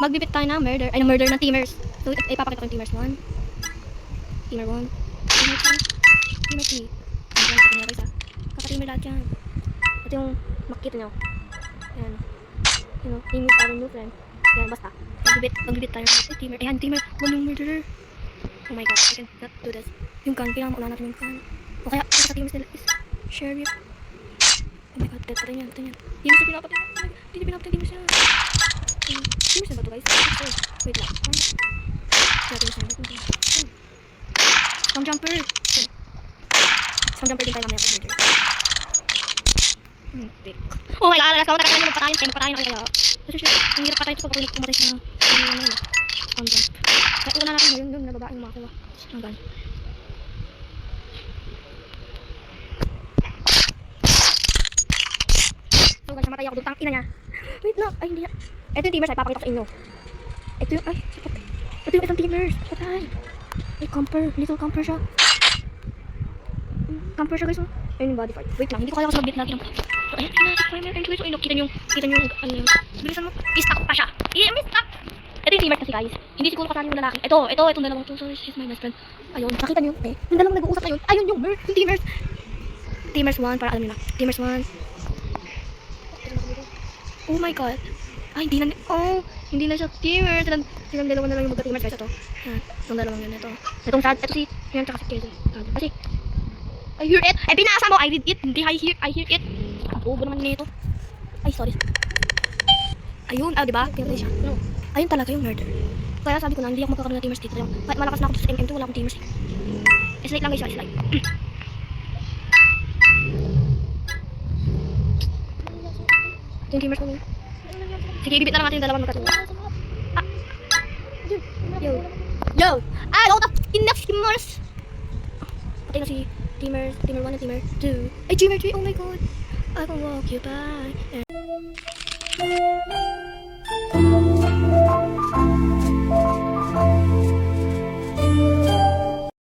magbibit tayo ng murder. Ay, ng murder ng teamers. So, ipapakita ko yung teamers 1. Teamer 1. Teamer 2. Teamer 3. Ayan, nakita nyo guys ha. Kaka-teamer lahat yan. Ito yung makikita nyo. Ayan. You know, team with our new friend. Ayan, basta. Magbibit tayo ng teamer. Ayan, teamer 1 yung murderer. Oh my god, I cannot do this. Yung gun, kailangan mauna natin yung gun. O kaya, sa teamers nila is sheriff. Oh my god, patay niyan, patay niyan. Hindi mo siya pinapatay. Oh my god, hindi pinapatay, hindi mo siya. Teamers na ba ito guys? Wait lang. Natin siya. Scam jumper. Scam jumper din tayo mamaya pag-murder. Oh my god, alas ako talaga magpatayin. Kaya magpatayin ako kaya. Kasi siya, ang hirap patayin ito pag pumatay siya na. Scam jump. Kaya una natin yun, yung nababae yung makakuha. Ang gun. So guys, namatay ako doon. Tang ina niya. Wait lang. Ay, hindi niya. Ito yung teamers ay papakita ko sa inyo. Ito yung, ay, ito yung itong teamers. Patay. Ay, camper. Little camper siya. Camper siya guys. Oh. Ayun yung body part. Wait lang, hindi ko kaya kasi mag-bit natin. So, ayun, primer and guys. So, ayun, kita nyo yung, ano yun. Bilisan mo. I-stack pa siya. I-stack. Ito yung teamers kasi guys. Hindi siguro kasali yung lalaki. Itong dalawang to. So, she's my best friend. Ayun, nakita nyo. Eh, yung dalawang nag-uusap na yun. Ayun yung teamers. Teamers 1, para alam nyo na. Teamers 1. Oh my god. Ay, hindi na siya teamers. Silang dalawa na lang yung magka-teamers guys. Ito. Yan. Itong dalawang yun. Itong sad. Ito si, yan, tsaka si Kelly. Kasi, I hear it. Ay, binasa mo. I read it. Hindi, I hear it. Bobo naman nito. Ay, sorry. Ayun, diba? Pinatay siya. No. Ayun talaga yung murder. Kaya sabi ko na, hindi ako magkakaroon ng teamers dito. Kahit malakas na ako sa MM2, wala akong teamers eh. Slide lang guys, slide. Yung teamers ko. Sige, ibibit na lang natin yung dalawang magkatulad. Yo! I don't have enough teamers! Patay na si teamer 1 and teamer 2. Ay, teamer 3, oh my god! I can walk you by.